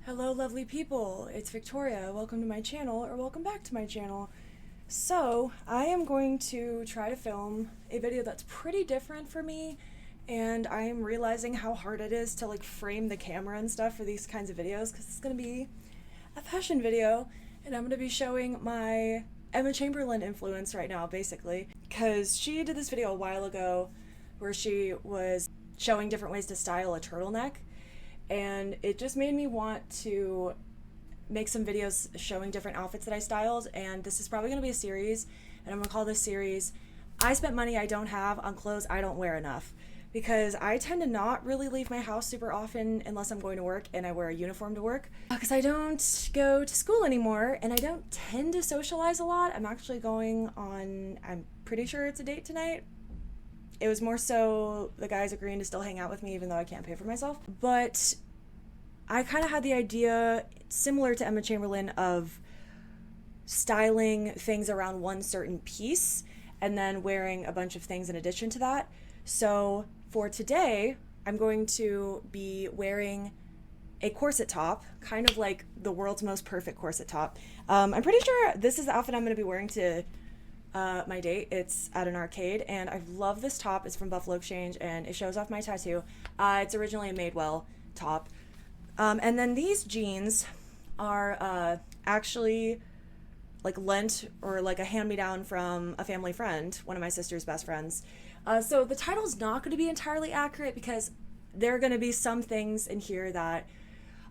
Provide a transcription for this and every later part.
Hello lovely people, it's Victoria. Welcome to my channel, or welcome back to my channel. So, I am going to try to film a video that's pretty different for me, and I am realizing how hard it is to frame the camera and stuff for these kinds of videos, because it's going to be a fashion video, and I'm going to be showing my Emma Chamberlain influence right now, basically, because she did this video a while ago where she was showing different ways to style a turtleneck, and it just made me want to make some videos showing different outfits that I styled. And this is probably going to be a series, and I'm going to call this series I Spent Money I Don't Have on Clothes I Don't Wear Enough, because I tend to not really leave my house super often unless I'm going to work and I wear a uniform to work, because I don't go to school anymore and I don't tend to socialize a lot. I'm actually going on, I'm pretty sure it's a date tonight. It was more so the guys agreeing to still hang out with me even though I can't pay for myself. But I kind of had the idea, similar to Emma Chamberlain, of styling things around one certain piece and then wearing a bunch of things in addition to that. So for today, I'm going to be wearing a corset top, kind of like the world's most perfect corset top. I'm pretty sure this is the outfit I'm going to be wearing to my date. It's at an arcade, and I love this top. It's from Buffalo Exchange, and it shows off my tattoo. It's originally a Madewell top. And then these jeans are actually lent, or a hand-me-down from a family friend, one of my sister's best friends. So the title's not going to be entirely accurate, because there are going to be some things in here that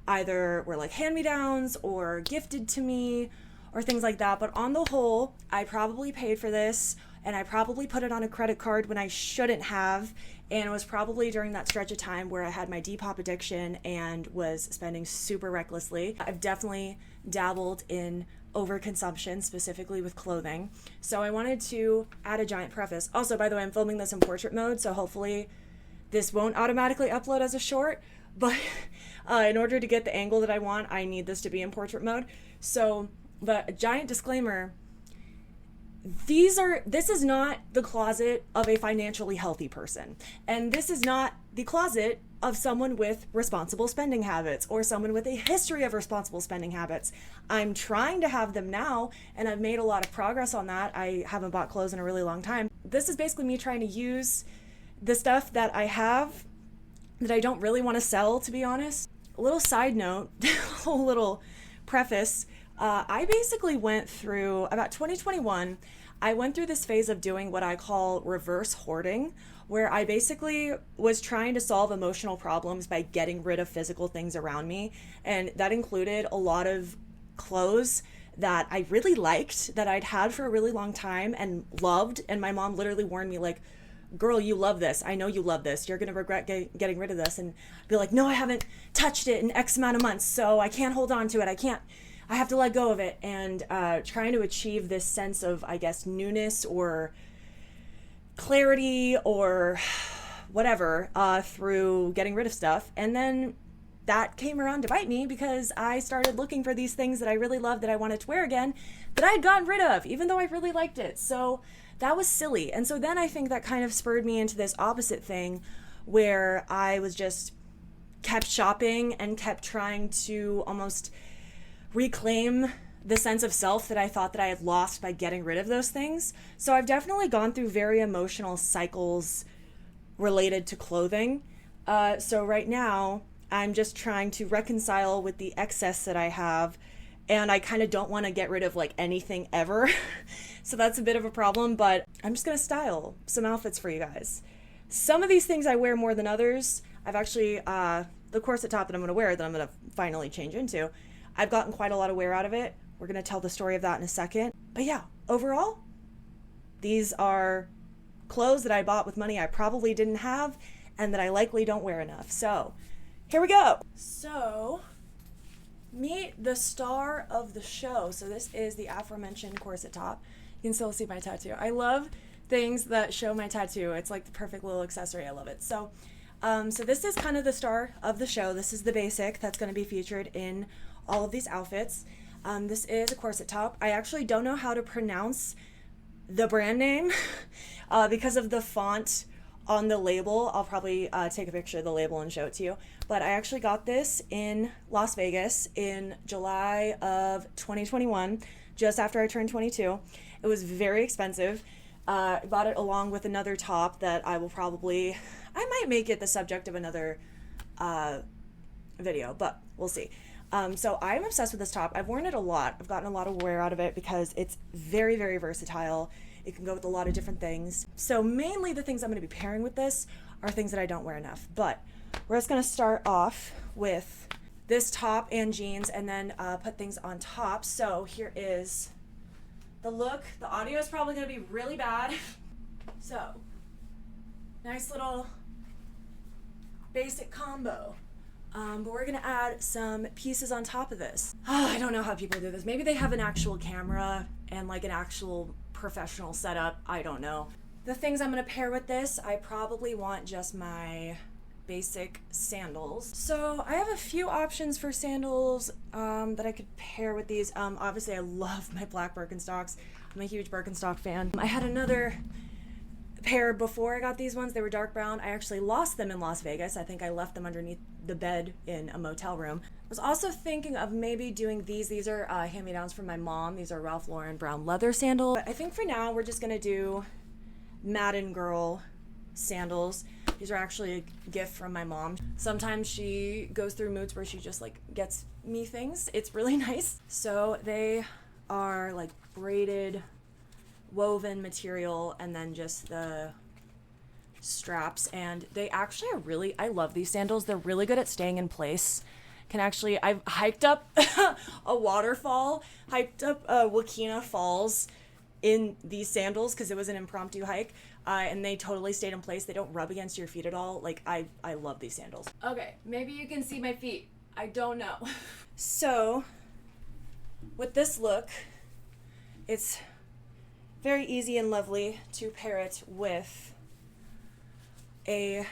either were hand-me-downs or gifted to me, or things like that. But on the whole, I probably paid for this, and I probably put it on a credit card when I shouldn't have, and it was probably during that stretch of time where I had my Depop addiction and was spending super recklessly. I've definitely dabbled in overconsumption, specifically with clothing, so I wanted to add a giant preface. Also, by the way, I'm filming this in portrait mode, so hopefully this won't automatically upload as a short, but in order to get the angle that I want, I need this to be in portrait mode. So, but a giant disclaimer, this is not the closet of a financially healthy person, and this is not the closet of someone with responsible spending habits or someone with a history of responsible spending habits. I'm trying to have them now, and I've made a lot of progress on that. I haven't bought clothes in a really long time. This is basically me trying to use the stuff that I have that I don't really want to sell, to be honest. A little side note, a little preface. I basically went through, about 2021, I went through this phase of doing what I call reverse hoarding, where I basically was trying to solve emotional problems by getting rid of physical things around me. And that included a lot of clothes that I really liked, that I'd had for a really long time and loved. And my mom literally warned me, girl, you love this. I know you love this. You're going to regret getting rid of this. And I'd be like, no, I haven't touched it in X amount of months, so I can't hold on to it. I have to let go of it. And trying to achieve this sense of, I guess, newness or clarity or whatever through getting rid of stuff. And then that came around to bite me, because I started looking for these things that I really loved, that I wanted to wear again, that I had gotten rid of, even though I really liked it. So that was silly. And so then I think that kind of spurred me into this opposite thing, where I was just kept shopping and kept trying to almost reclaim the sense of self that I thought that I had lost by getting rid of those things. So I've definitely gone through very emotional cycles related to clothing. So right now, I'm just trying to reconcile with the excess that I have, and I kind of don't want to get rid of anything ever. So that's a bit of a problem, but I'm just going to style some outfits for you guys. Some of these things I wear more than others. I've actually, the corset top that I'm going to wear, that I'm going to finally change into, I've gotten quite a lot of wear out of it. We're going to tell the story of that in a second. But yeah, overall, these are clothes that I bought with money I probably didn't have and that I likely don't wear enough. So here we go. So meet the star of the show. So this is the aforementioned corset top. You can still see my tattoo. I love things that show my tattoo. It's like the perfect little accessory. I love it. So this is kind of the star of the show. This is the basic that's going to be featured in all of these outfits. This is a corset top. I actually don't know how to pronounce the brand name because of the font on the label, I'll probably take a picture of the label and show it to you. But I actually got this in Las Vegas in July of 2021, just after I turned 22. It was very expensive. I bought it along with another top that I might make it the subject of another video, but we'll see. So I'm obsessed with this top. I've worn it a lot. I've gotten a lot of wear out of it because it's very, very versatile. It can go with a lot of different things. So mainly the things I'm going to be pairing with this are things that I don't wear enough. But we're just going to start off with this top and jeans and then put things on top. So here is the look. The audio is probably going to be really bad. So nice little basic combo. But we're going to add some pieces on top of this. I don't know how people do this. Maybe they have an actual camera and like an actual professional setup. I don't know. The things I'm going to pair with this, I probably want just my basic sandals. So I have a few options for sandals that I could pair with these. Obviously, I love my black Birkenstocks. I'm a huge Birkenstock fan. I had another pair before I got these ones. They were dark brown. I actually lost them in Las Vegas. I think I left them underneath the bed in a motel room. I was also thinking of maybe doing these. These are hand-me-downs from my mom. These are Ralph Lauren brown leather sandals. But I think for now we're just gonna do Madden Girl sandals. These are actually a gift from my mom. Sometimes she goes through moods where she just like gets me things. It's really nice. So they are like braided woven material and then just the straps, and they actually are really, I love these sandals. They're really good at staying in place. I've hiked up a waterfall, hiked up Wakena Falls in these sandals because it was an impromptu hike, and they totally stayed in place. They don't rub against your feet at all. Like, I love these sandals. Okay, maybe you can see my feet. I don't know. So with this look, it's very easy and lovely to pair it with I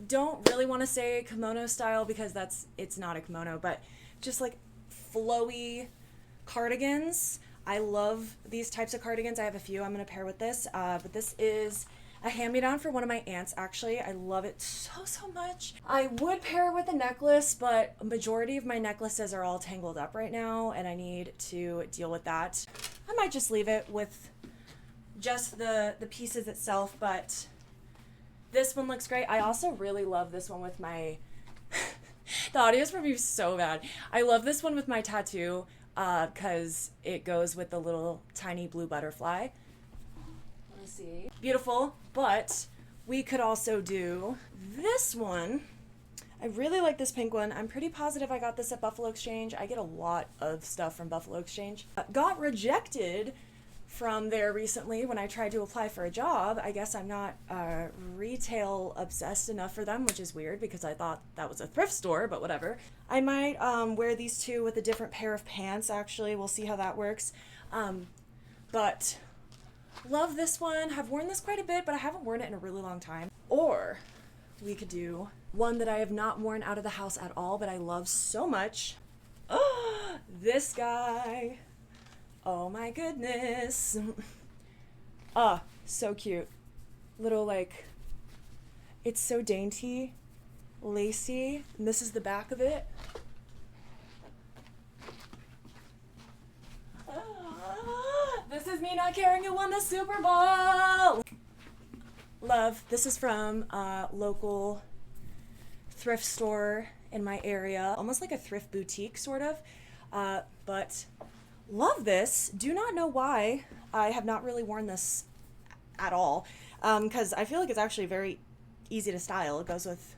don't really want to say kimono style because it's not a kimono, but just like flowy cardigans. I love these types of cardigans. I have a few I'm going to pair with this, but this is a hand-me-down for one of my aunts, actually. I love it so much. I would pair it with a necklace, but a majority of my necklaces are all tangled up right now, and I need to deal with that. I might just leave it with just the pieces itself, but this one looks great. I also really love this one with my the audio's for me so bad. I love this one with my tattoo because it goes with the little tiny blue butterfly. Let me see. Beautiful, but we could also do this one. I really like this pink one. I'm pretty positive I got this at Buffalo Exchange. I get a lot of stuff from Buffalo Exchange. Got rejected from there recently when I tried to apply for a job. I guess I'm not retail obsessed enough for them, which is weird because I thought that was a thrift store, but whatever. I might wear these two with a different pair of pants, actually. We'll see how that works. But love this one. Have worn this quite a bit, but I haven't worn it in a really long time. Or we could do one that I have not worn out of the house at all, but I love so much. Oh, this guy. Oh my goodness. So cute. Little, like, it's so dainty, lacy, and this is the back of it. This is me not caring who won the Super Bowl. Love. This is from a local thrift store in my area, almost like a thrift boutique, sort of, but love this. Do not know why I have not really worn this at all, because I feel like it's actually very easy to style. It goes with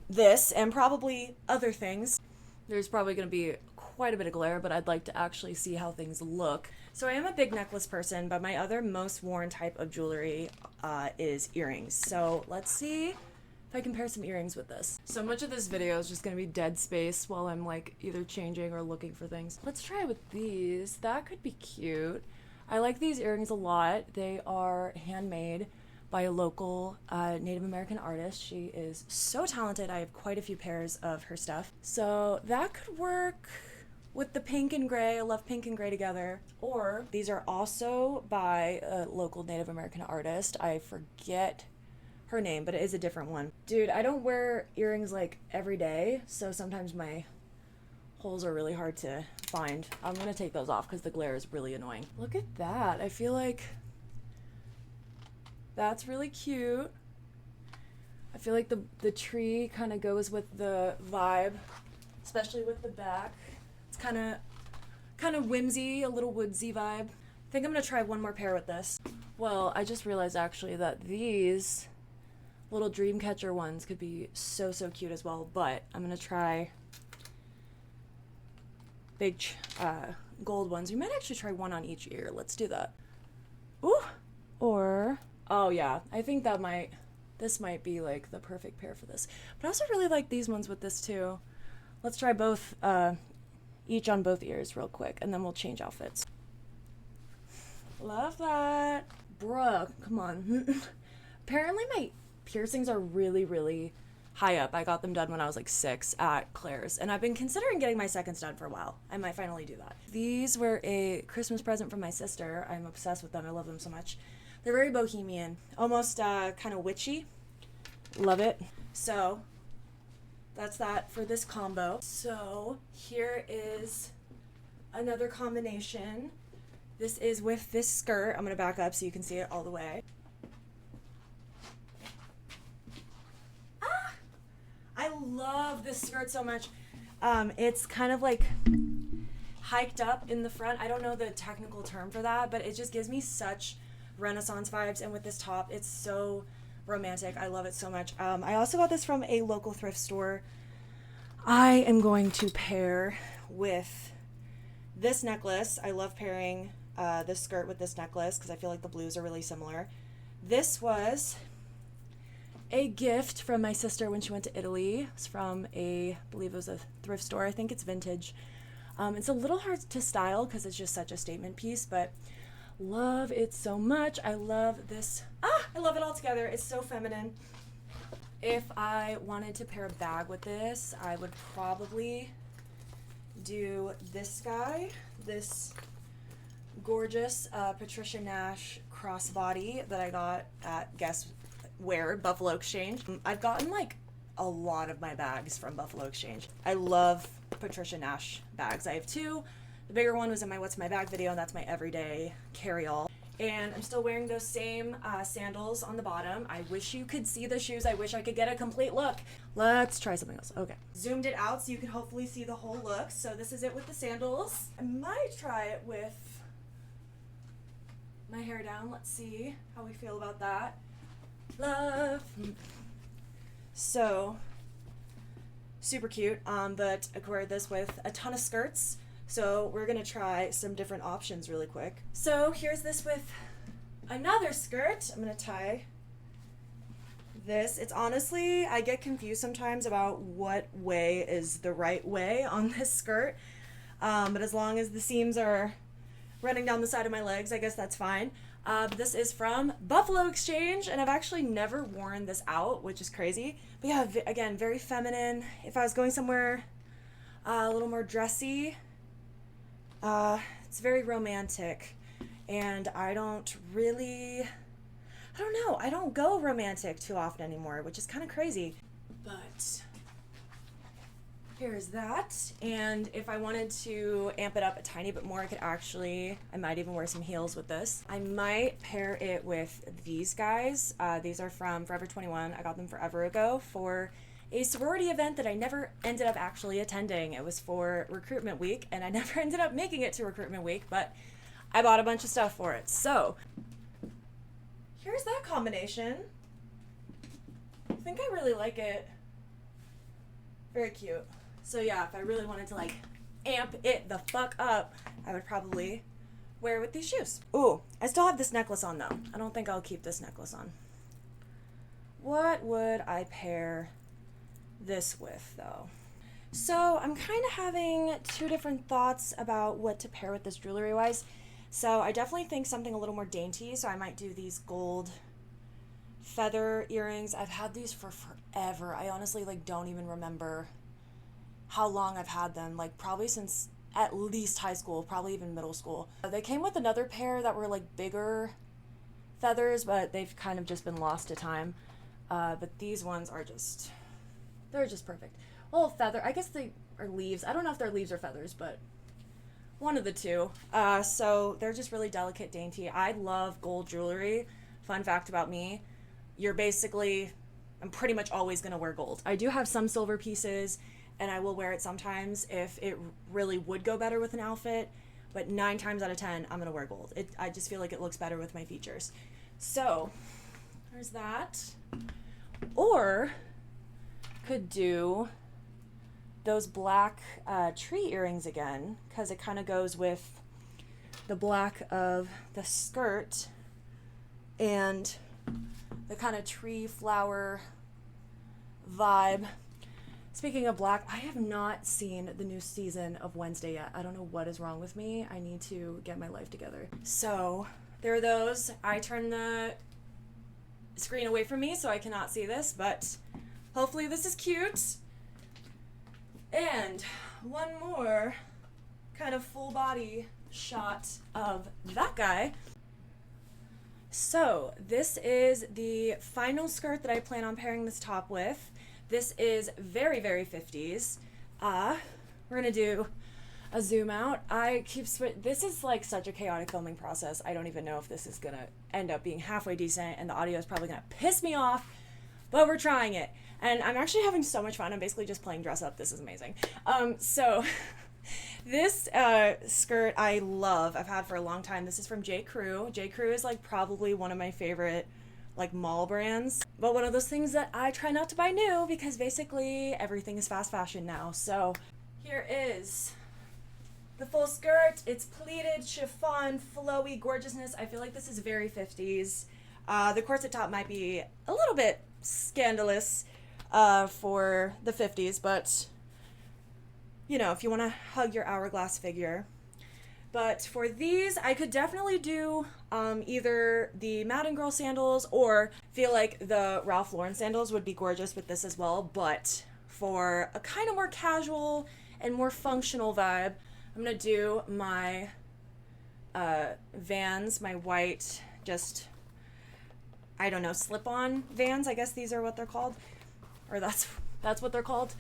this and probably other things. There's probably going to be quite a bit of glare, but I'd like to actually see how things look. So I am a big necklace person, but my other most worn type of jewelry is earrings. So let's see if I can pair some earrings with this. So much of this video is just gonna be dead space while I'm like either changing or looking for things. Let's try with these. That could be cute. I like these earrings a lot. They are handmade by a local Native American artist. She is so talented. I have quite a few pairs of her stuff. So that could work with the pink and gray. I love pink and gray together. Or these are also by a local Native American artist. I forget her name, but it is a different one. Dude, I don't wear earrings like every day, so sometimes my holes are really hard to find. I'm gonna take those off because the glare is really annoying. Look at that. I feel like that's really cute. I feel like the tree kind of goes with the vibe, especially with the back. It's kind of whimsy, a little woodsy vibe. I think I'm gonna try one more pair with this. Well, I just realized actually that these little Dreamcatcher ones could be so cute as well, but I'm gonna try big gold ones. We might actually try one on each ear. Let's do that. Ooh! Or, oh yeah, I think this might be like the perfect pair for this. But I also really like these ones with this too. Let's try both, each on both ears real quick, and then we'll change outfits. Love that. Bruh, come on. Apparently my piercings are really high up. I got them done when I was like 6 at Claire's, and I've been considering getting my seconds done for a while. I might finally do that. These were a Christmas present from my sister. I'm obsessed with them. I love them so much. They're very bohemian, almost kind of witchy. Love it. So that's that for this combo. So here is another combination. This is with this skirt. I'm gonna back up so you can see it all the way. Ah! I love this skirt so much. It's kind of like hiked up in the front. I don't know the technical term for that, but it just gives me such Renaissance vibes, and with this top, it's so romantic. I love it so much. I also got this from a local thrift store. I am going to pair with this necklace. I love pairing this skirt with this necklace because I feel like the blues are really similar. This was a gift from my sister when she went to Italy. It's from I believe it was a thrift store. I think it's vintage. It's a little hard to style because it's just such a statement piece, but love it so much. I love this. I love it all together. It's so feminine. If I wanted to pair a bag with this, I would probably do this guy, this gorgeous Patricia Nash crossbody that I got at Guess Where, Buffalo Exchange. I've gotten like a lot of my bags from Buffalo Exchange. I love Patricia Nash bags. I have 2. The bigger one was in my What's My Bag video, and that's my everyday carry-all. And I'm still wearing those same sandals on the bottom. I wish you could see the shoes. I wish I could get a complete look. Let's try something else. Okay. Zoomed it out so you can hopefully see the whole look. So this is it with the sandals. I might try it with my hair down. Let's see how we feel about that. Love. So, super cute. But I wear this with a ton of skirts. So we're gonna try some different options really quick. So here's this with another skirt. I'm gonna tie this. It's honestly, I get confused sometimes about what way is the right way on this skirt. But as long as the seams are running down the side of my legs, I guess that's fine. But this is from Buffalo Exchange, and I've actually never worn this out, which is crazy. But yeah, again, very feminine. If I was going somewhere a little more dressy, it's very romantic, and I don't know, I don't go romantic too often anymore, which is kind of crazy. But here's that, and if I wanted to amp it up a tiny bit more, I might even wear some heels with this. I might pair it with these guys. These are from Forever 21. I got them forever ago for a sorority event that I never ended up actually attending. It was for recruitment week, and I never ended up making it to recruitment week, but I bought a bunch of stuff for it. So here's that combination. I think I really like it. Very cute. So yeah, if I really wanted to like amp it the fuck up, I would probably wear it with these shoes. Ooh, I still have this necklace on though. I don't think I'll keep this necklace on. What would I pair this with though? So I'm kind of having 2 different thoughts about what to pair with this jewelry wise. So I definitely think something a little more dainty, so I might do these gold feather earrings. I've had these for forever. I honestly like don't even remember how long I've had them, like probably since at least high school, probably even middle school. They came with another pair that were like bigger feathers, but they've kind of just been lost to time. But these ones are just, they're just perfect. Well, feather, I guess they are leaves. I don't know if they're leaves or feathers, but one of the two. So they're just really delicate, dainty. I love gold jewelry. Fun fact about me, I'm pretty much always going to wear gold. I do have some silver pieces, and I will wear it sometimes if it really would go better with an outfit, but 9 times out of 10, I'm going to wear gold. I just feel like it looks better with my features. So, there's that. Or, could do those black tree earrings again, because it kind of goes with the black of the skirt and the kind of tree flower vibe. Speaking of black, I have not seen the new season of Wednesday yet. I don't know what is wrong with me. I need to get my life together. So there are those. I turn the screen away from me so I cannot see this, but hopefully this is cute. And one more kind of full body shot of that guy. So this is the final skirt that I plan on pairing this top with. This is very, very 50s. We're gonna do a zoom out. This is like such a chaotic filming process. I don't even know if this is gonna end up being halfway decent, and the audio is probably gonna piss me off, but we're trying it. And I'm actually having so much fun. I'm basically just playing dress up. This is amazing. So this skirt I love. I've had for a long time. This is from J. Crew. J. Crew is like probably one of my favorite like mall brands, but one of those things that I try not to buy new because basically everything is fast fashion now. So here is the full skirt. It's pleated, chiffon, flowy gorgeousness. I feel like this is very 50s. The corset top might be a little bit scandalous for the 50s, but you know, if you want to hug your hourglass figure. But for these, I could definitely do either the Madden Girl sandals, or feel like the Ralph Lauren sandals would be gorgeous with this as well. But for a kind of more casual and more functional vibe, I'm going to do my Vans, my white, just, I don't know, slip-on Vans. I guess these are what they're called. Or that's what they're called.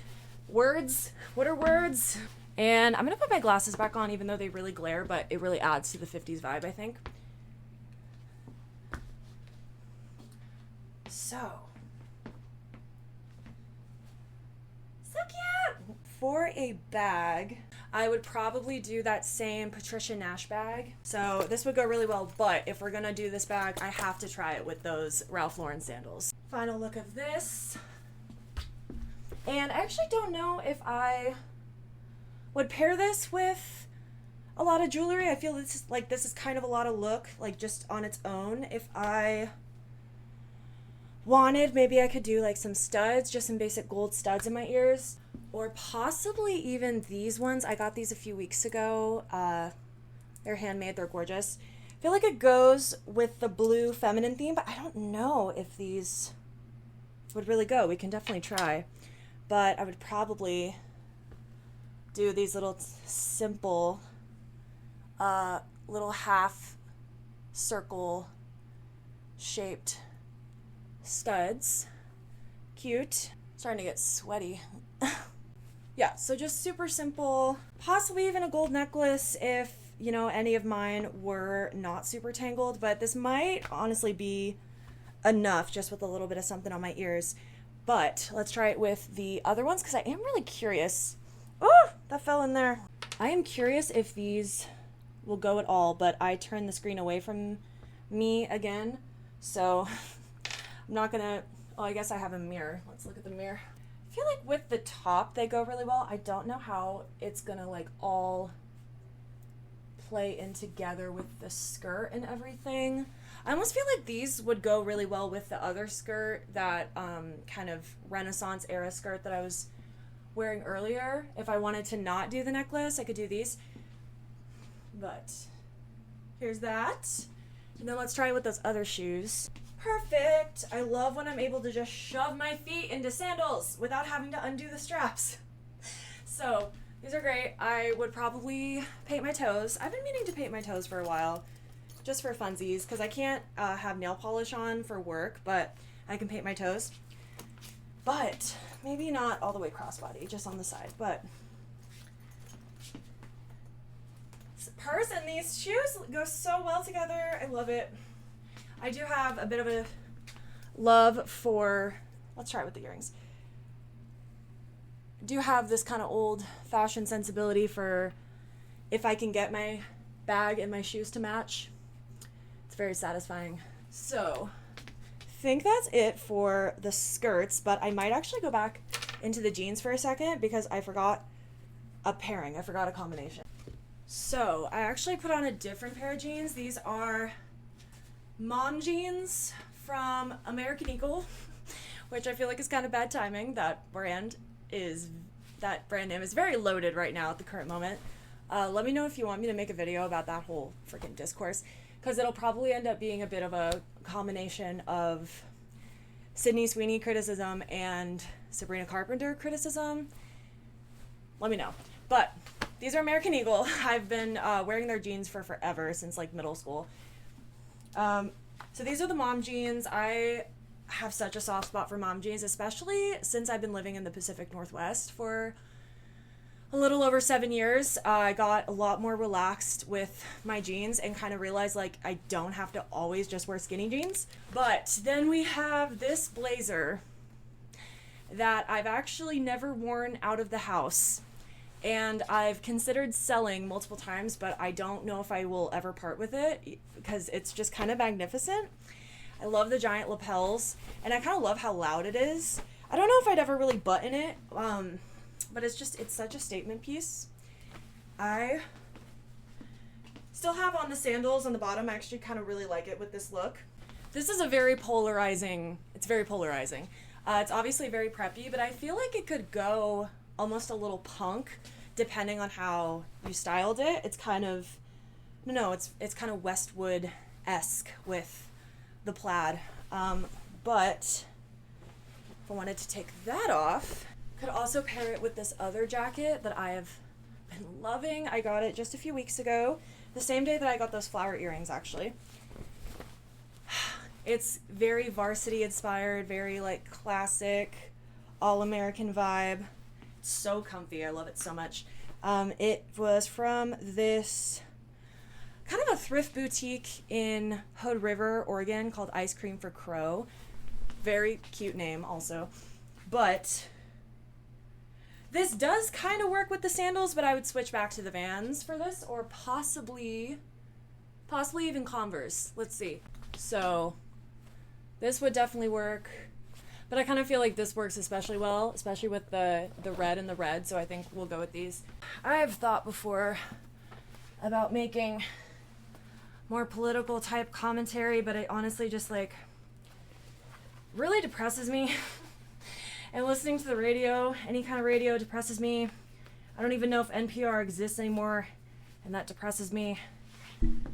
Words? What are words? And I'm going to put my glasses back on, even though they really glare, but it really adds to the 50s vibe, I think. So cute! For a bag, I would probably do that same Patricia Nash bag. So this would go really well, but if we're going to do this bag, I have to try it with those Ralph Lauren sandals. Final look of this. And I actually don't know if I would pair this with a lot of jewelry. I feel this is kind of a lot of look, like just on its own. If I wanted, maybe I could do like some studs, just some basic gold studs in my ears, or possibly even these ones. I got these a few weeks ago. They're handmade, they're gorgeous. I feel like it goes with the blue feminine theme, but I don't know if these would really go. We can definitely try. But I would probably do these little simple little half circle shaped studs. Cute. Starting to get sweaty. Yeah, so just super simple. Possibly even a gold necklace if, you know, any of mine were not super tangled, but this might honestly be enough just with a little bit of something on my ears. But let's try it with the other ones because I am really curious. Oh, that fell in there. I am curious if these will go at all, but I turned the screen away from me again, so I'm not gonna, oh, I guess I have a mirror. Let's look at the mirror. I feel like with the top, they go really well. I don't know how it's gonna like all play in together with the skirt and everything. I almost feel like these would go really well with the other skirt, that kind of Renaissance era skirt that I was wearing earlier. If I wanted to not do the necklace, I could do these. But here's that. And then let's try it with those other shoes. Perfect. I love when I'm able to just shove my feet into sandals without having to undo the straps. So these are great. I would probably paint my toes. I've been meaning to paint my toes for a while, just for funsies, because I can't have nail polish on for work, but I can paint my toes. but maybe not all the way crossbody, just on the side. But this purse and these shoes go so well together. I love it. I do have a bit of a love for, let's try it with the earrings. I do have this kind of old fashioned sensibility for if I can get my bag and my shoes to match. It's very satisfying. So I think that's it for the skirts, but I might actually go back into the jeans for a second because I forgot a pairing. I forgot a combination. So I actually put on a different pair of jeans. These are mom jeans from American Eagle, which I feel like is kind of bad timing. That brand name is very loaded right now at the current moment. Let me know if you want me to make a video about that whole freaking discourse, because it'll probably end up being a bit of a combination of Sydney Sweeney criticism and Sabrina Carpenter criticism. Let me know. But these are American Eagle. I've been wearing their jeans for forever, since like middle school. So these are the mom jeans. I have such a soft spot for mom jeans, especially since I've been living in the Pacific Northwest for a little over 7 years. I got a lot more relaxed with my jeans and kind of realized like I don't have to always just wear skinny jeans. But then we have this blazer that I've actually never worn out of the house, and I've considered selling multiple times, but I don't know if I will ever part with it because it's just kind of magnificent. I love the giant lapels, and I kind of love how loud it is. I don't know if I'd ever really button it, but it's such a statement piece. I still have on the sandals on the bottom. I actually kind of really like it with this look. This is very polarizing. It's obviously very preppy, but I feel like it could go almost a little punk depending on how you styled it. It's kind of, it's kind of Westwood-esque with the plaid. But if I wanted to take that off, could also pair it with this other jacket that I have been loving. I got it just a few weeks ago, the same day that I got those flower earrings, actually. It's very varsity inspired, very like classic, all-American vibe. It's so comfy. I love it so much. It was from this kind of a thrift boutique in Hood River, Oregon, called Ice Cream for Crow. Very cute name also. But this does kind of work with the sandals, but I would switch back to the Vans for this, or possibly even Converse. Let's see. So this would definitely work, but I kind of feel like this works especially well, especially with the red and the red, so I think we'll go with these. I've thought before about making more political type commentary, but it honestly just like really depresses me. And listening to the radio, any kind of radio, depresses me. I don't even know if NPR exists anymore, and that depresses me.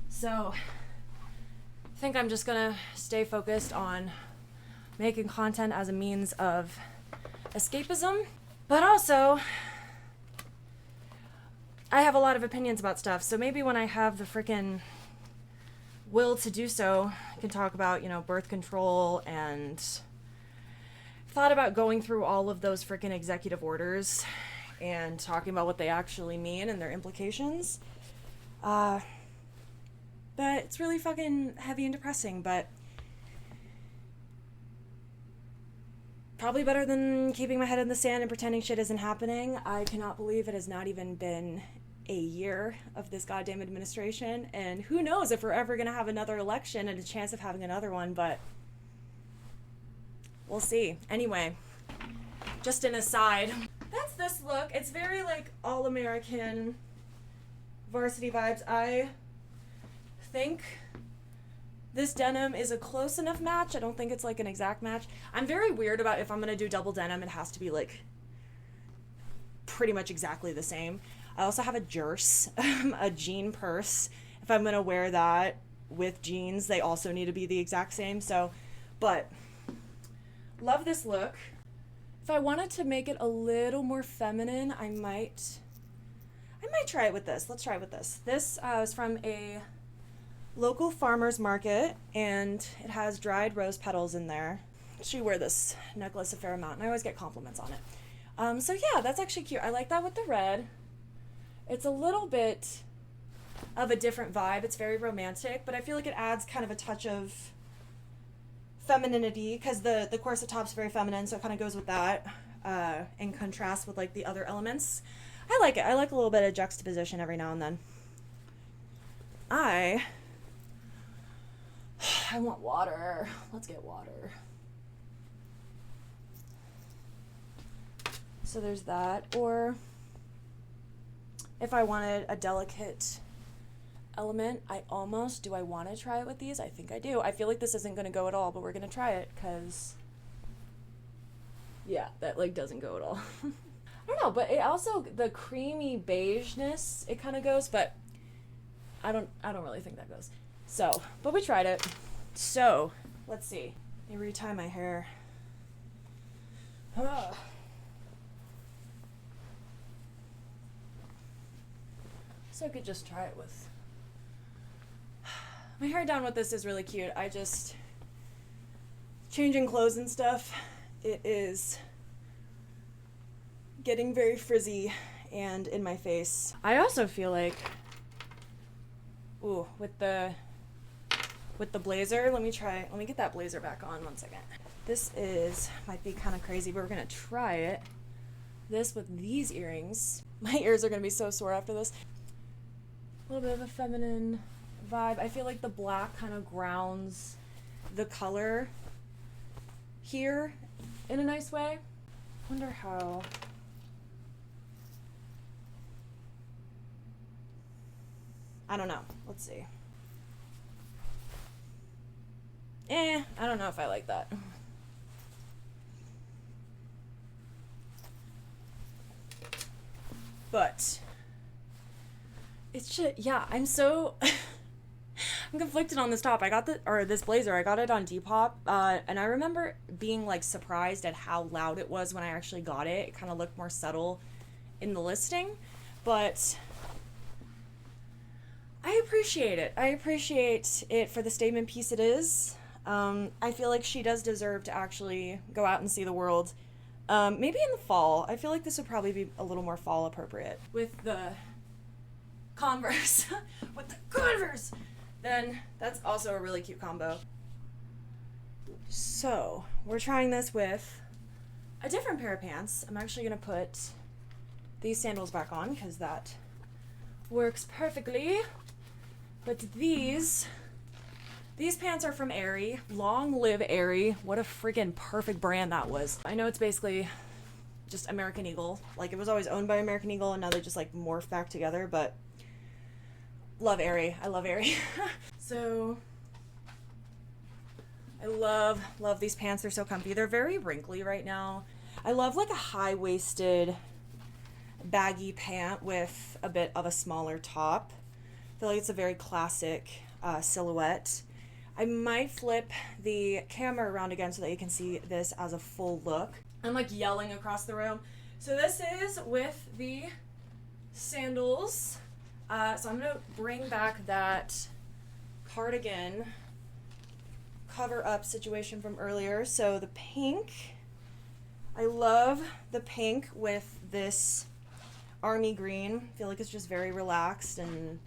So I think I'm just gonna stay focused on making content as a means of escapism. But also, I have a lot of opinions about stuff, so maybe when I have the frickin' will to do so, I can talk about, birth control, and thought about going through all of those frickin' executive orders and talking about what they actually mean and their implications. But it's really fucking heavy and depressing, but probably better than keeping my head in the sand and pretending shit isn't happening. I cannot believe it has not even been a year of this goddamn administration, and who knows if we're ever gonna have another election and a chance of having another one, but we'll see. Anyway, just an aside. That's this look. It's very like all-American varsity vibes. I think this denim is a close enough match. I don't think it's like an exact match. I'm very weird about if I'm gonna do double denim, it has to be like pretty much exactly the same. I also have a jerse, a jean purse. If I'm gonna wear that with jeans, they also need to be the exact same. So, but love this look. If I wanted to make it a little more feminine, I might try it with this. Let's try it with this. This is from a local farmer's market, and it has dried rose petals in there. She wear this necklace a fair amount, and I always get compliments on it. So yeah, that's actually cute. I like that with the red. It's a little bit of a different vibe. It's very romantic, but I feel like it adds kind of a touch of femininity because the corset top's very feminine, so it kind of goes with that in contrast with like the other elements. I like it. I like a little bit of juxtaposition every now and then. I want water. Let's get water. So there's that. Or if I wanted a delicate element, do I want to try it with these? I think I do. I feel like this isn't going to go at all, but we're going to try it because, yeah, that like doesn't go at all. I don't know, but it also, the creamy beigeness, it kind of goes, but I don't really think that goes. So, but we tried it. So, let's see. Let me retie my hair. So I could just try it with my hair down with this is really cute. I just changing clothes and stuff. It is getting very frizzy and in my face. I also feel like, ooh, with the blazer, let me get that blazer back on 1 second. This might be kind of crazy, but we're gonna try it. This with these earrings. My ears are gonna be so sore after this. A little bit of a feminine vibe. I feel like the black kind of grounds the color here in a nice way. Wonder how. I don't know. Let's see. I don't know if I like that. But it's just, yeah, I'm so I'm conflicted on this top. This blazer, I got it on Depop, and I remember being like surprised at how loud it was when I actually got it. It kind of looked more subtle in the listing, but I appreciate it. I appreciate it for the statement piece it is. I feel like she does deserve to actually go out and see the world. Maybe in the fall. I feel like this would probably be a little more fall appropriate. With the Converse. With the Converse! Then that's also a really cute combo. So, we're trying this with a different pair of pants. I'm actually going to put these sandals back on because that works perfectly. But these pants are from Aerie. Long live Aerie. What a freaking perfect brand that was. I know it's basically just American Eagle. Like, it was always owned by American Eagle, and now they just, like, morphed back together, but love Aerie. I love Aerie. So, I love these pants. They're so comfy. They're very wrinkly right now. I love, like, a high-waisted, baggy pant with a bit of a smaller top. I feel like it's a very classic silhouette. I might flip the camera around again so that you can see this as a full look. I'm like yelling across the room. So this is with the sandals. So I'm gonna bring back that cardigan cover up situation from earlier. So the pink, I love the pink with this army green. I feel like it's just very relaxed and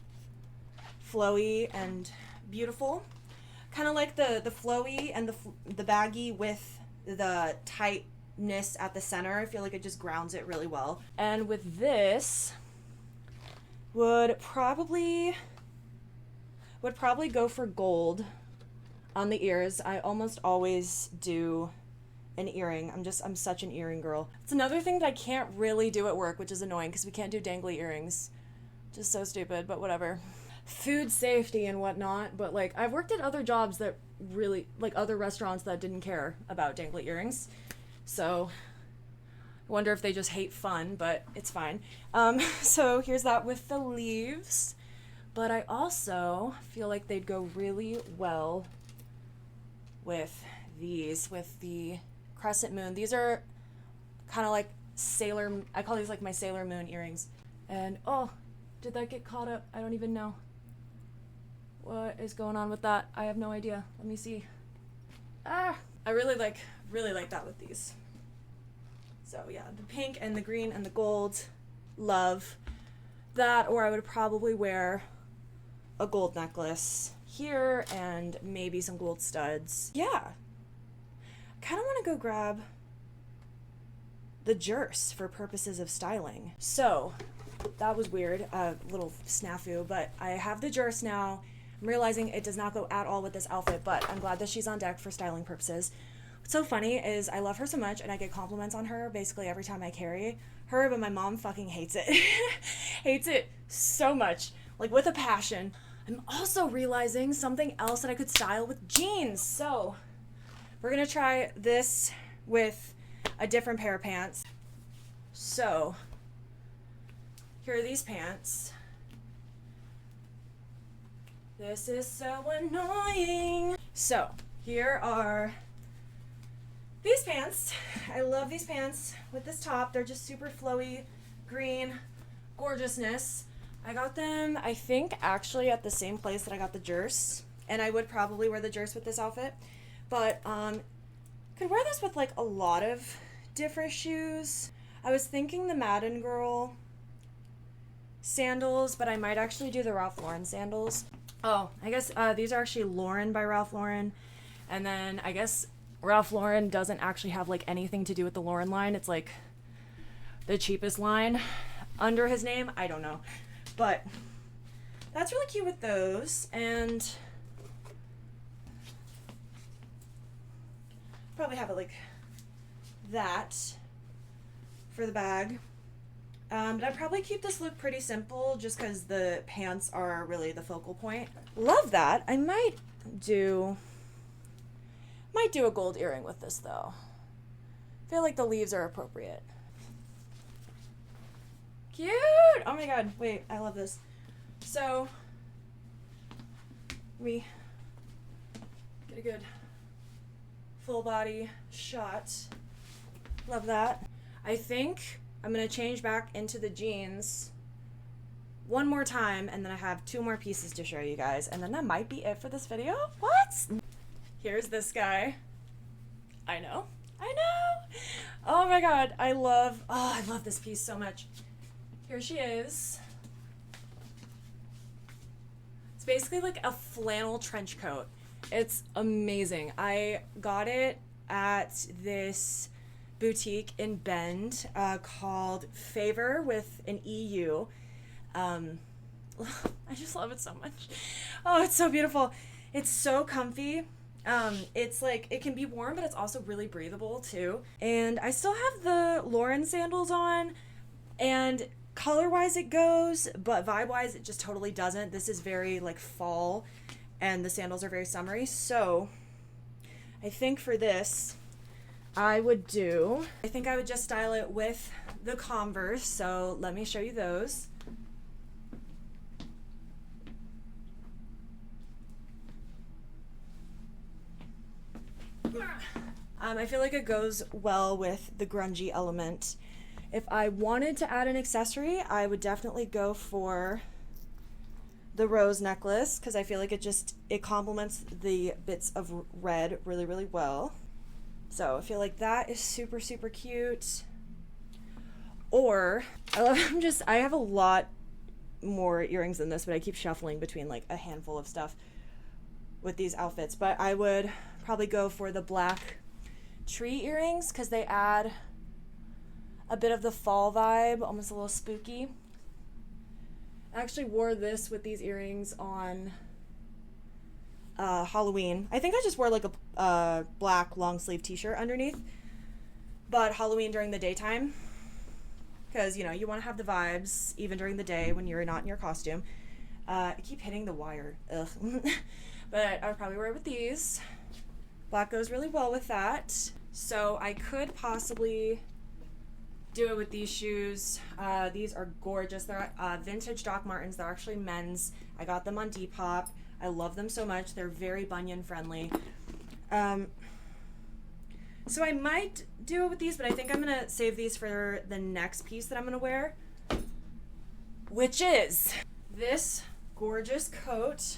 flowy and beautiful. Kind of like the flowy and the baggy with the tightness at the center. I feel like it just grounds it really well. And with this, would probably go for gold on the ears. I almost always do an earring. I'm such an earring girl. It's another thing that I can't really do at work, which is annoying because we can't do dangly earrings. Just so stupid, but whatever. Food safety and whatnot, but like I've worked at other jobs that really, like other restaurants that didn't care about dangly earrings, so I wonder if they just hate fun, but it's fine. So here's that with the leaves, but I also feel like they'd go really well with these, with the crescent moon. These are kind of like I call these like my Sailor Moon earrings. And oh, did that get caught up? I don't even know. What is going on with that? I have no idea. Let me see. I really like really like that with these. So yeah, the pink and the green and the gold, love that. Or I would probably wear a gold necklace here and maybe some gold studs. Yeah. Kind of want to go grab the jerse for purposes of styling. So that was weird, a little snafu, but I have the jerse now. I'm realizing it does not go at all with this outfit, but I'm glad that she's on deck for styling purposes. What's so funny is I love her so much, and I get compliments on her basically every time I carry her, but my mom fucking hates it. Hates it so much, like with a passion. I'm also realizing something else that I could style with jeans. So we're gonna try this with a different pair of pants. So here are these pants. This is so annoying. So here are these pants. I love these pants with this top. They're just super flowy, green, gorgeousness. I got them, I think, actually at the same place that I got the jerse. And I would probably wear the jerse with this outfit. But could wear this with like a lot of different shoes. I was thinking the Madden Girl sandals, but I might actually do the Ralph Lauren sandals. Oh, I guess these are actually Lauren by Ralph Lauren. And then I guess Ralph Lauren doesn't actually have like anything to do with the Lauren line. It's like the cheapest line under his name. I don't know. But that's really cute with those. And probably have it like that for the bag. But I'd probably keep this look pretty simple just because the pants are really the focal point. Love that. I might do a gold earring with this though. I feel like the leaves are appropriate. Cute! Oh my god, wait, I love this. So, we get a good full body shot. Love that. I think I'm gonna change back into the jeans one more time, and then I have 2 more pieces to show you guys, and then that might be it for this video. What? Here's this guy. I know. Oh my god, I love this piece so much. Here she is. It's basically like a flannel trench coat. It's amazing. I got it at this boutique in Bend called Favor with an EU. I just love it so much. Oh, it's so beautiful. It's so comfy. It's like, it can be warm, but it's also really breathable too. And I still have the Lauren sandals on, and color-wise it goes, but vibe-wise it just totally doesn't. This is very like fall, and the sandals are very summery. So I think for this, I would just style it with the Converse. So let me show you those. I feel like it goes well with the grungy element. If I wanted to add an accessory, I would definitely go for the rose necklace, because I feel like it complements the bits of red really, really well. So I feel like that is super, super cute. Or I have a lot more earrings than this, but I keep shuffling between like a handful of stuff with these outfits. But I would probably go for the black tree earrings, because they add a bit of the fall vibe, almost a little spooky. I actually wore this with these earrings on Halloween. I think I just wore like a black long sleeve t-shirt underneath, but Halloween during the daytime, because you want to have the vibes even during the day when you're not in your costume. I keep hitting the wire, ugh. But I would probably wear it with these. Black goes really well with that. So I could possibly do it with these shoes. These are gorgeous. They're vintage Doc Martens. They're actually men's. I got them on Depop. I love them so much. They're very bunion friendly. So I might do it with these, but I think I'm going to save these for the next piece that I'm going to wear, which is this gorgeous coat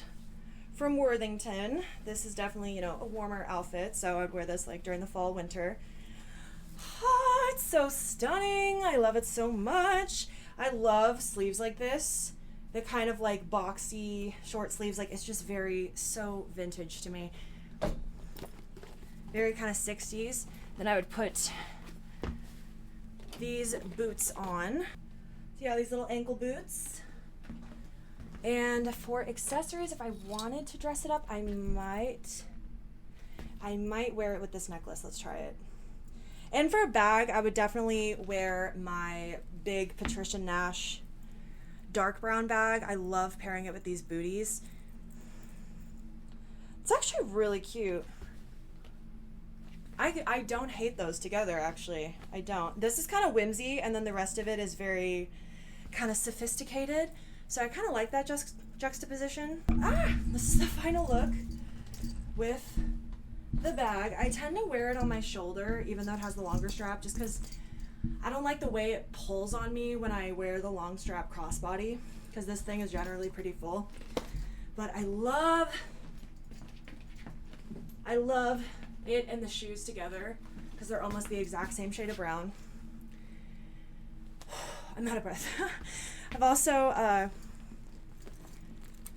from Worthington. This is definitely, you know, a warmer outfit, so I'd wear this like during the fall, winter. Oh, it's so stunning. I love it so much. I love sleeves like this. The kind of like boxy short sleeves, like it's just so vintage to me. Very kind of 60s. Then I would put these boots on. So yeah, these little ankle boots. And for accessories, if I wanted to dress it up, I might wear it with this necklace. Let's try it. And for a bag, I would definitely wear my big Patricia Nash dark brown bag. I love pairing it with these booties. It's actually really cute. I don't hate those together, actually. I don't. This is kind of whimsy, and then the rest of it is very kind of sophisticated. So I kind of like that juxtaposition. This is the final look with the bag. I tend to wear it on my shoulder, even though it has the longer strap, just because I don't like the way it pulls on me when I wear the long strap crossbody, because this thing is generally pretty full. But I love it and the shoes together, because they're almost the exact same shade of brown. I'm out of breath. I've also,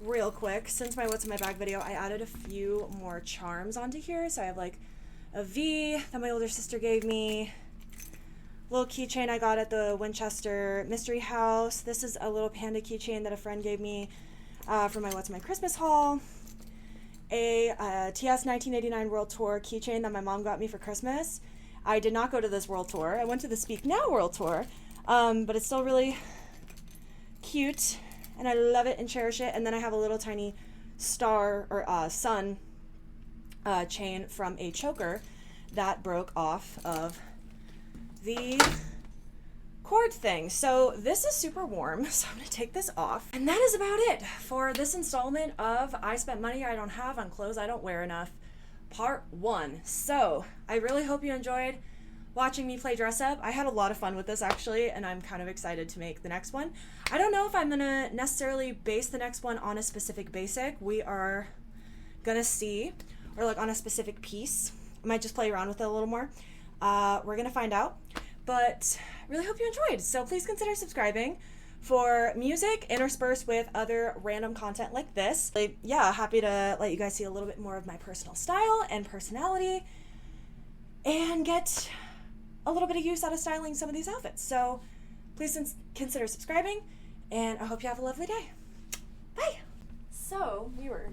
real quick, since my What's in My Bag video, I added a few more charms onto here. So I have like a V that my older sister gave me, little keychain I got at the Winchester Mystery House. This is a little panda keychain that a friend gave me for my What's in My Christmas haul. A TS 1989 World Tour keychain that my mom got me for Christmas. I did not go to this World Tour. I went to the Speak Now World Tour, but it's still really cute, and I love it and cherish it. And then I have a little tiny star or sun chain from a choker that broke off of the cord thing. So this is super warm, so I'm gonna take this off. And that is about it for this installment of I Spent Money I Don't Have on Clothes I Don't Wear Enough, part 1. So I really hope you enjoyed watching me play dress up. I had a lot of fun with this, actually, and I'm kind of excited to make the next one. I don't know if I'm gonna necessarily base the next one on a specific basic. We are gonna see, or like on a specific piece. I might just play around with it a little more. We're gonna find out, but really hope you enjoyed. So please consider subscribing for music interspersed with other random content like this. Yeah, happy to let you guys see a little bit more of my personal style and personality and get a little bit of use out of styling some of these outfits. So please consider subscribing, and I hope you have a lovely day. Bye! So, we were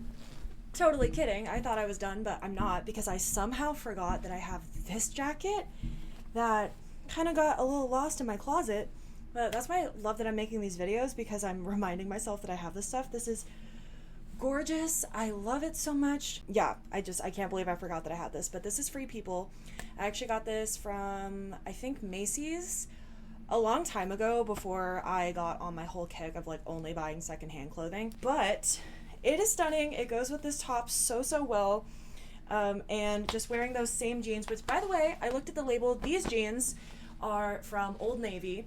totally kidding. I thought I was done, but I'm not, because I somehow forgot that I have this jacket that kind of got a little lost in my closet. But that's why I love that I'm making these videos, because I'm reminding myself that I have this stuff. This is gorgeous. I love it so much. Yeah, I can't believe I forgot that I had this, but this is Free People. I actually got this from, I think, Macy's a long time ago, before I got on my whole kick of like only buying secondhand clothing. But it is stunning. It goes with this top so well. And just wearing those same jeans, which, by the way, I looked at the label. These jeans are from Old Navy,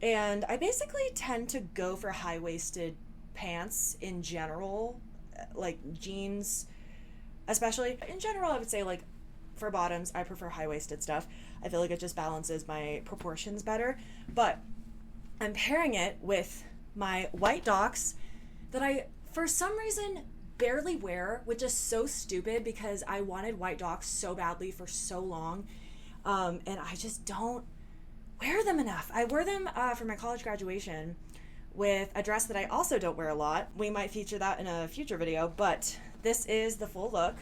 and I basically tend to go for high-waisted pants in general, like jeans especially. In general, I would say, like, for bottoms, I prefer high-waisted stuff. I feel like it just balances my proportions better. But I'm pairing it with my white Docs that I, for some reason, barely wear, which is so stupid, because I wanted white Docs so badly for so long, and I just don't wear them enough. I wore them for my college graduation with a dress that I also don't wear a lot. We might feature that in a future video, but this is the full look.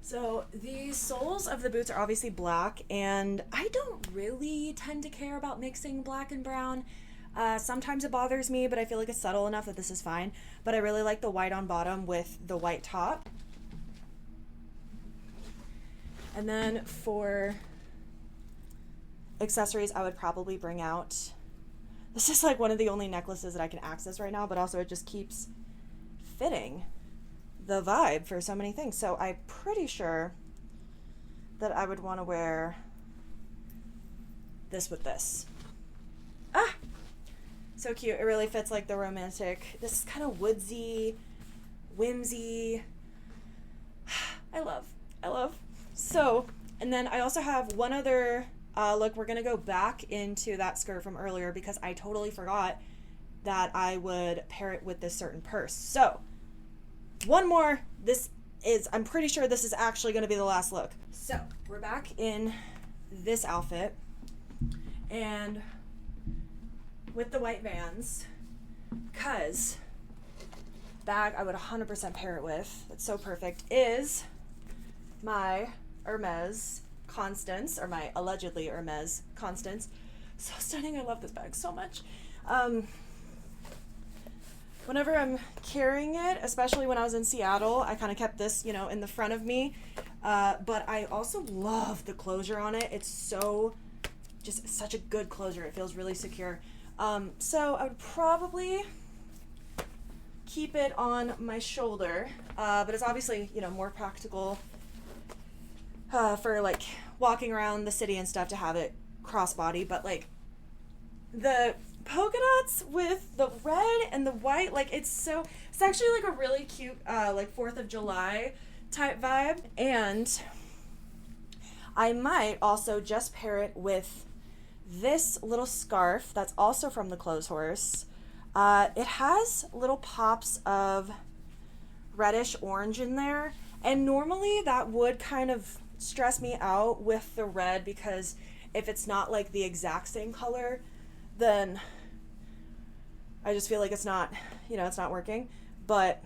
So the soles of the boots are obviously black, and I don't really tend to care about mixing black and brown. Sometimes it bothers me, but I feel like it's subtle enough that this is fine. But I really like the white on bottom with the white top. And then for accessories, I would probably bring out, this is like one of the only necklaces that I can access right now, but also it just keeps fitting the vibe for so many things. So I'm pretty sure that I would want to wear this with this. Ah! So cute. It really fits like the romantic. This is kind of woodsy, whimsy. I love. So, and then I also have one other look. We're going to go back into that skirt from earlier because I totally forgot that I would pair it with this certain purse. So, one more. I'm pretty sure this is actually going to be the last look. So, we're back in this outfit. And with the white Vans, because bag I would 100% pair it with, it's so perfect, is my Hermes Constance, or my allegedly Hermes Constance. So stunning. I love this bag so much. Whenever I'm carrying it, especially when I was in Seattle, I kind of kept this, in the front of me. But I also love the closure on it. It's just such a good closure. It feels really secure. So I would probably keep it on my shoulder, but it's obviously, more practical for like walking around the city and stuff to have it crossbody. But like the polka dots with the red and the white, like it's actually like a really cute like 4th of July type vibe. And I might also just pair it with this little scarf that's also from the Clothes Horse. It has little pops of reddish orange in there, and normally that would kind of stress me out with the red, because if it's not like the exact same color, then I just feel like it's not working. But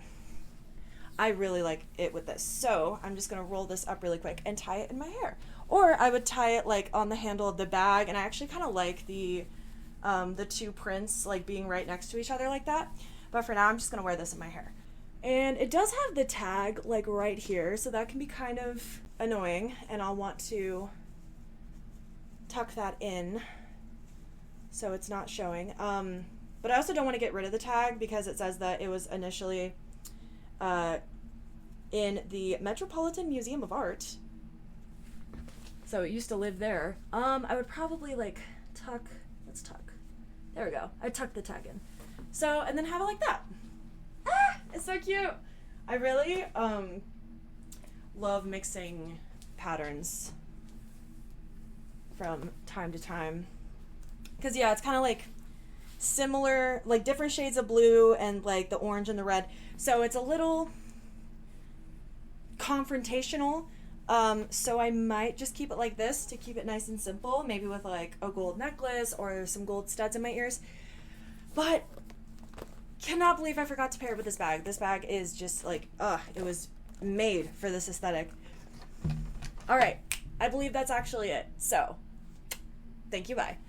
I really like it with this. So I'm just going to roll this up really quick and tie it in my hair. Or I would tie it like on the handle of the bag, and I actually kind of like the two prints like being right next to each other like that. But for now, I'm just going to wear this in my hair. And it does have the tag like right here, so that can be kind of annoying, and I'll want to tuck that in so it's not showing. But I also don't want to get rid of the tag because it says that it was initially in the Metropolitan Museum of Art. So it used to live there. I would probably like let's tuck. There we go. I tucked the tag in. So, and then have it like that. Ah, it's so cute. I really love mixing patterns from time to time. Because yeah, it's kind of like similar, like different shades of blue and like the orange and the red. So it's a little confrontational. So I might just keep it like this to keep it nice and simple, maybe with like a gold necklace or some gold studs in my ears. But cannot believe I forgot to pair it with this bag. This bag is just like, it was made for this aesthetic. All right, I believe that's actually it. So, thank you, bye.